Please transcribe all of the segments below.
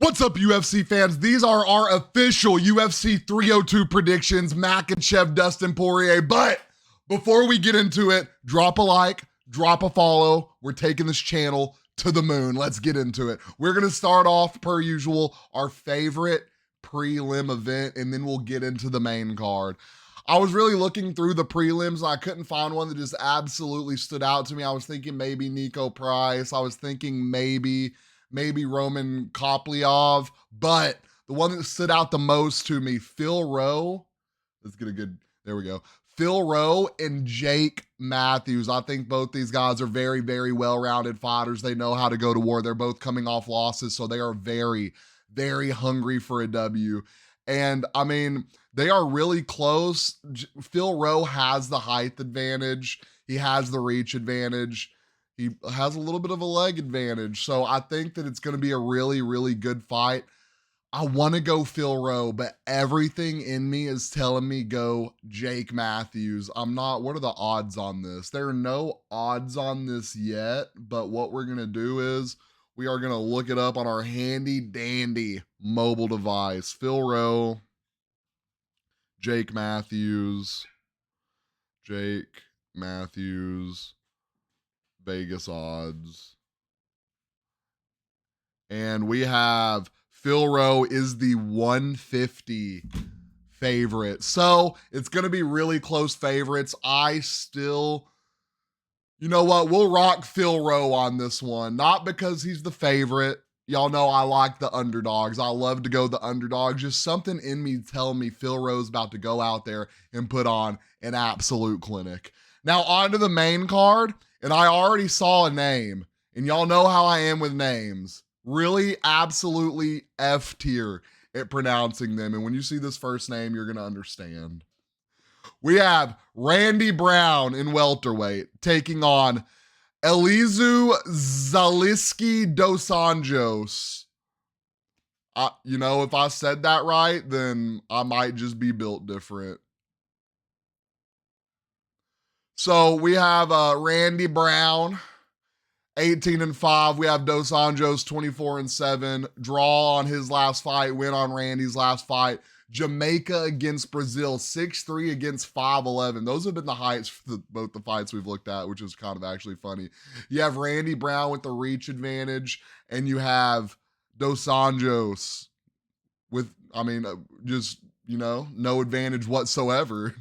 What's up, UFC fans? These are our official UFC 302 predictions, Makhachev, Dustin Poirier. But before we get into it, drop a like, drop a follow. We're taking this channel to the moon. Let's get into it. We're going to start off, per usual, our favorite prelim event, and then we'll get into the main card. I was really looking through the prelims, and I couldn't find one that just absolutely stood out to me. I was thinking maybe Nico Price. I was thinking maybe Roman Koplyov, but the one that stood out the most to me, Phil Rowe. Let's get a good, there we go. Phil Rowe and Jake Matthews. I think both these guys are very, very well-rounded fighters. They know how to go to war. They're both coming off losses, so they are very, very hungry for a W. And I mean, they are really close. Phil Rowe has the height advantage. He has the reach advantage. He has a little bit of a leg advantage. So I think that it's going to be a really, really good fight. I want to go Phil Rowe, but everything in me is telling me go Jake Matthews. I'm not, what are the odds on this? There are no odds on this yet, but what we're going to do is we are going to look it up on our handy dandy mobile device. Phil Rowe, Jake Matthews, Vegas odds. And we have Phil Rowe is the 150 favorite. So it's going to be really close favorites. I still, you know what? We'll rock Phil Rowe on this one. Not because he's the favorite. Y'all know I like the underdogs. I love to go the underdogs. Just something in me telling me Phil Rowe's about to go out there and put on an absolute clinic. Now on to the main card. And I already saw a name, and y'all know how I am with names. Really, absolutely F tier at pronouncing them. And when you see this first name, you're going to understand. We have Randy Brown in welterweight taking on Elizu Zaleski dos Anjos. You know, if I said that right, then I might just be built different. So we have Randy Brown, 18-5. We have Dos Anjos, 24-7. Draw on his last fight, win on Randy's last fight. Jamaica against Brazil, 6'3" against 5'11". Those have been the heights for both the fights we've looked at, which is kind of actually funny. You have Randy Brown with the reach advantage, and you have Dos Anjos with, I mean, just, you know, no advantage whatsoever.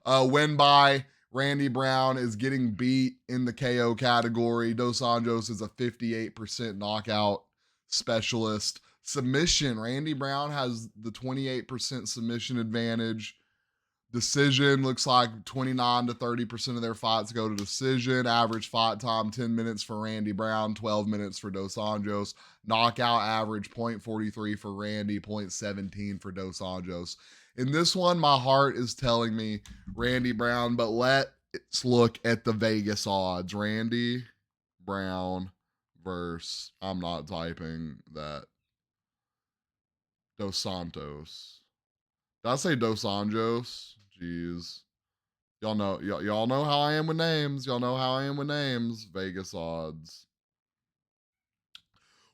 Win by Randy Brown is getting beat in the KO category. Dos Anjos is a 58% knockout specialist. Submission, Randy Brown has the 28% submission advantage. Decision, looks like 29 to 30% of their fights go to decision. Average fight time, 10 minutes for Randy Brown, 12 minutes for Dos Anjos. Knockout average, 0.43 for Randy, 0.17 for Dos Anjos. In this one, my heart is telling me Randy Brown, but let's look at the Vegas odds. Randy Brown versus, I'm not typing that, Dos Santos. Did I say Dos Anjos? Jeez. Y'all know how I am with names. Y'all know how I am with names. Vegas odds.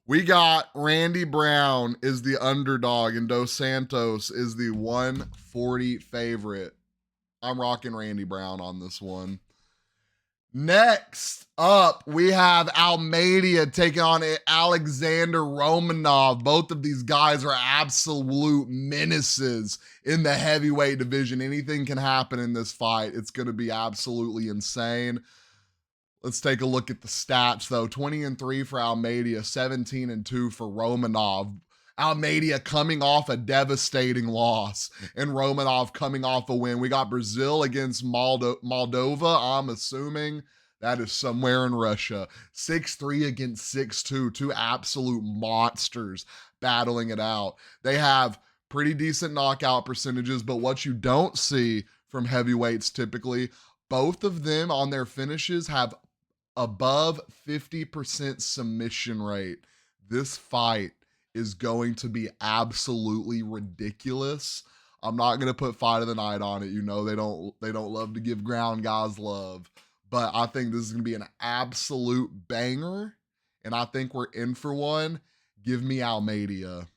We got Randy Brown is the underdog and Dos Santos is the 140 favorite. I'm rocking Randy Brown on this one. Next up, we have Almeida taking on Alexandr Romanov. Both of these guys are absolute menaces in the heavyweight division. Anything can happen in this fight. It's going to be absolutely insane. Let's take a look at the stats, though. 20-3 for Almeida, 17-2 for Romanov. Almeida coming off a devastating loss, and Romanov coming off a win. We got Brazil against Moldova. I'm assuming that is somewhere in Russia. 6'3 against 6'2. Two absolute monsters battling it out. They have pretty decent knockout percentages, but what you don't see from heavyweights typically, both of them on their finishes have above 50% submission rate. This fight is going to be absolutely ridiculous. I'm not going to put fight of the night on it. You know, they don't love to give ground guys love, but I think this is going to be an absolute banger, and I think we're in for one. Give me Almeida.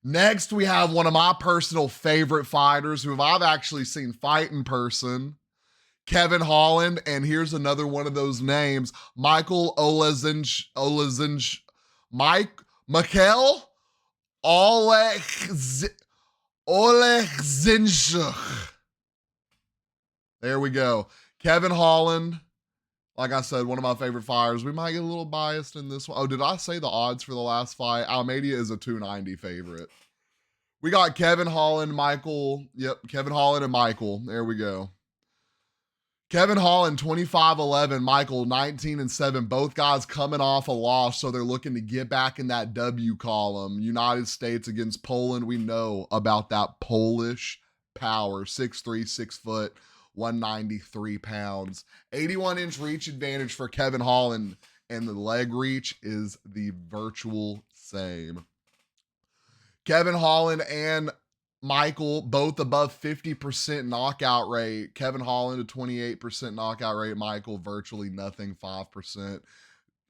Next, we have one of my personal favorite fighters who I've actually seen fight in person, Kevin Holland. And here's another one of those names, Michal Oleksiejczuk. There we go. Kevin Holland, like I said, one of my favorite fighters. We might get a little biased in this one. Oh, did I say the odds for the last fight? Almeida is a 290 favorite. We got Kevin Holland, Michael. Yep, Kevin Holland and Michael. There we go. Kevin Holland, 25-11. Michael, 19-7. Both guys coming off a loss, so they're looking to get back in that W column. United States against Poland. We know about that Polish power. 6'3", 6 foot, 193 pounds. 81-inch reach advantage for Kevin Holland, and the leg reach is the virtual same. Kevin Holland and Michael, both above 50% knockout rate. Kevin Holland, a 28% knockout rate. Michael, virtually nothing, 5%.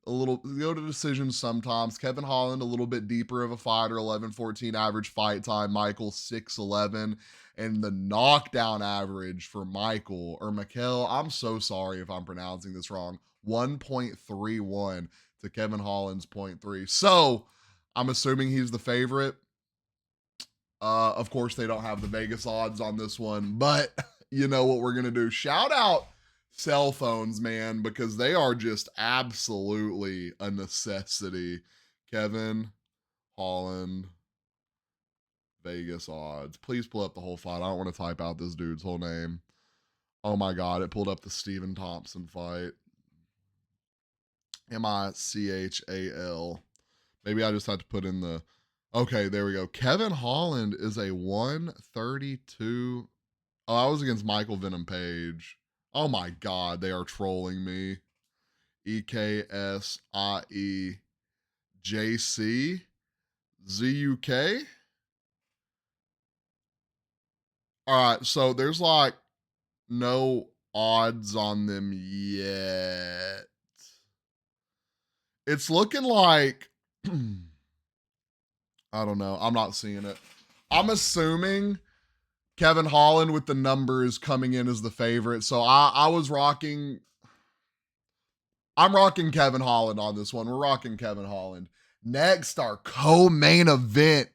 A little, go to decisions sometimes. Kevin Holland, a little bit deeper of a fighter, 11-14 average fight time. Michael, 6'11". And the knockdown average for Michael, or Michal, I'm so sorry if I'm pronouncing this wrong, 1.31 to Kevin Holland's 0.3. So, I'm assuming he's the favorite. Of course, they don't have the Vegas odds on this one, but you know what we're going to do. Shout out cell phones, man, because they are just absolutely a necessity. Kevin Holland, Vegas odds. Please pull up the whole fight. I don't want to type out this dude's whole name. Oh my God, it pulled up the Stephen Thompson fight. Michal. Maybe I just had to put in the... Okay, there we go. Kevin Holland is a 132. Oh, I was against Michael Venom Page. Oh my God, they are trolling me. EKSIEJCZUK. All right, so there's like no odds on them yet. It's looking like... I don't know. I'm not seeing it. I'm assuming Kevin Holland with the numbers coming in as the favorite. So I was rocking. I'm rocking Kevin Holland on this one. We're rocking Kevin Holland. Next, our co-main event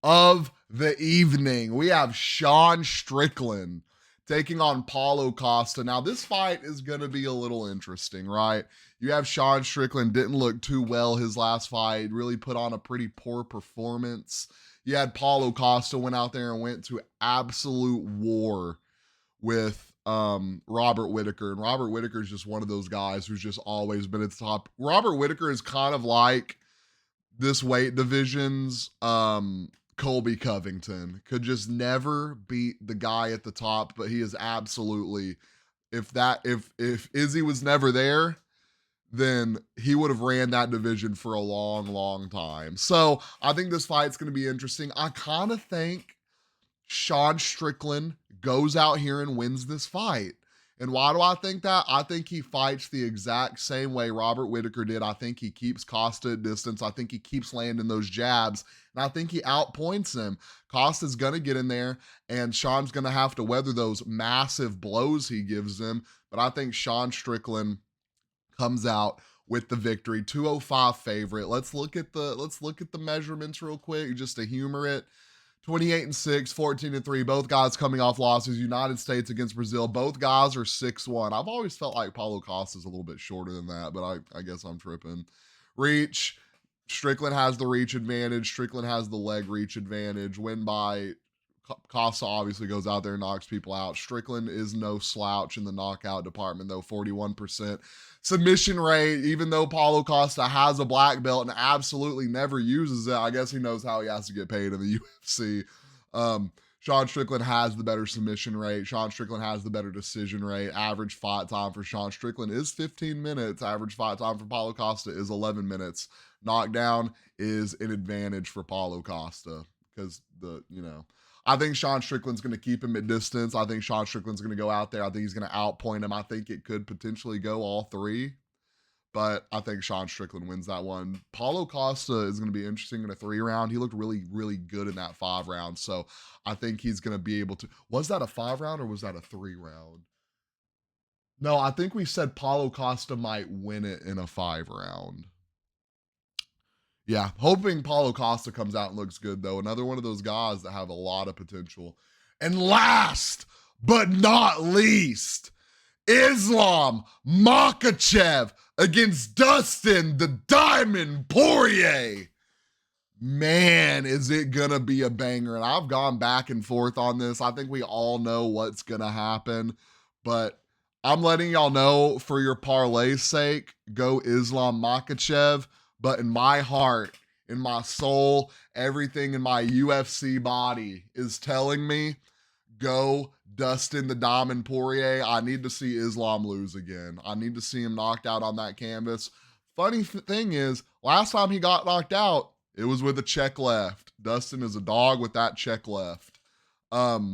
of the evening. We have Sean Strickland taking on Paulo Costa. Now, this fight is going to be a little interesting, right? You have Sean Strickland, didn't look too well his last fight, really put on a pretty poor performance. You had Paulo Costa went out there and went to absolute war with Robert Whittaker. And Robert Whittaker is just one of those guys who's just always been at the top. Robert Whittaker is kind of like this weight division's Colby Covington. Could just never beat the guy at the top, but he is absolutely, if Izzy was never there, then he would have ran that division for a long, long time. So I think this fight's going to be interesting. I kind of think Sean Strickland goes out here and wins this fight. And why do I think that? I think he fights the exact same way Robert Whittaker did. I think he keeps Costa at distance. I think he keeps landing those jabs. And I think he outpoints him. Costa's going to get in there, and Sean's going to have to weather those massive blows he gives him. But I think Sean Strickland comes out with the victory. 205 favorite. Let's look at the measurements real quick just to humor it. 28-6, 14-3. Both guys coming off losses. United States against Brazil. Both guys are 6'1". I've always felt like Paulo Costa is a little bit shorter than that, but I guess I'm tripping. Reach. Strickland has the reach advantage. Strickland has the leg reach advantage. Win by Costa obviously goes out there and knocks people out. Strickland is no slouch in the knockout department, though. 41% submission rate, even though Paulo Costa has a black belt and absolutely never uses it. I guess he knows how he has to get paid in the UFC. Sean Strickland has the better submission rate. Sean Strickland has the better decision rate. Average fight time for Sean Strickland is 15 minutes. Average fight time for Paulo Costa is 11 minutes. Knockdown is an advantage for Paulo Costa because I think Sean Strickland's going to keep him at distance. I think Sean Strickland's going to go out there. I think he's going to outpoint him. I think it could potentially go all three. but I think Sean Strickland wins that one. Paulo Costa is going to be interesting in a 3-round. He looked really, really good in that 5-round. So I think he's going to be able to. Was that a 5-round or was that a 3-round? No, I think we said Paulo Costa might win it in a 5-round. Yeah, hoping Paulo Costa comes out and looks good, though. Another one of those guys that have a lot of potential. And last but not least, Islam Makhachev against Dustin the Diamond Poirier. Man, is it going to be a banger. And I've gone back and forth on this. I think we all know what's going to happen. But I'm letting y'all know for your parlay's sake, go Islam Makhachev. But in my heart, in my soul, everything in my UFC body is telling me, go Dustin the Diamond Poirier. I need to see Islam lose again. I need to see him knocked out on that canvas. Funny thing is, last time he got knocked out, it was with a check left. Dustin is a dog with that check left. 25-1,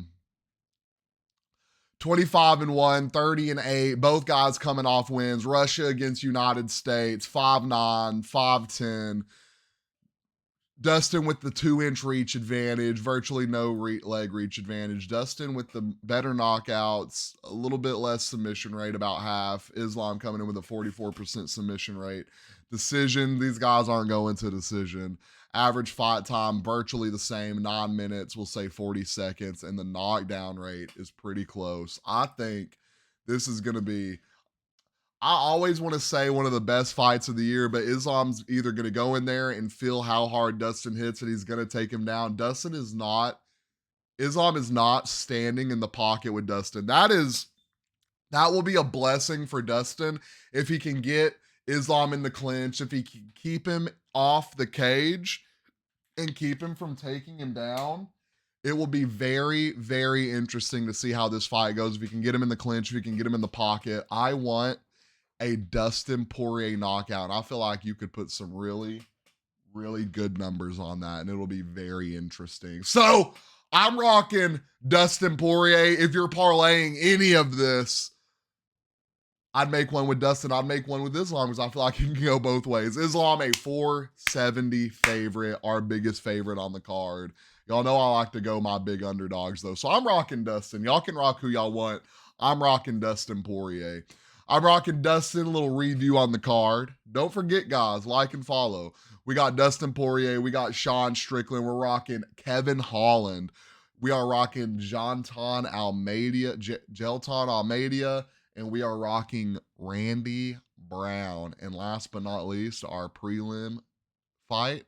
30-8. Both guys coming off wins. Russia against United States, 5-9, 5-10. Dustin with the 2-inch reach advantage, virtually no leg reach advantage. Dustin with the better knockouts, a little bit less submission rate, about half. Islam coming in with a 44% submission rate. Decision, these guys aren't going to decision. Average fight time, virtually the same, 9 minutes, we'll say 40 seconds, and the knockdown rate is pretty close. I think this is going to be, I always want to say one of the best fights of the year, but Islam's either going to go in there and feel how hard Dustin hits and he's going to take him down. Islam is not standing in the pocket with Dustin. That will be a blessing for Dustin if he can get Islam in the clinch, if he can keep him off the cage and keep him from taking him down. It will be very, very interesting to see how this fight goes. If he can get him in the clinch, if he can get him in the pocket. I want a Dustin Poirier knockout. I feel like you could put some really, really good numbers on that, and it'll be very interesting. So I'm rocking Dustin Poirier. If you're parlaying any of this, I'd make one with Dustin. I'd make one with Islam because I feel like it can go both ways. Islam, a 470 favorite, our biggest favorite on the card. Y'all know I like to go my big underdogs, though. So I'm rocking Dustin. Y'all can rock who y'all want. I'm rocking Dustin Poirier. I'm rocking Dustin. A little review on the card. Don't forget, guys, like and follow. We got Dustin Poirier. We got Sean Strickland. We're rocking Kevin Holland. We are rocking Jailton Almeida. And we are rocking Randy Brown. And last but not least, our prelim fight,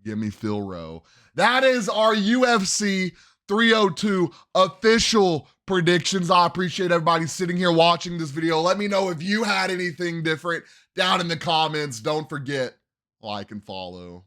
give me Phil Rowe. That is our UFC 302 official predictions. I appreciate everybody sitting here watching this video. Let me know if you had anything different down in the comments. Don't forget, like and follow.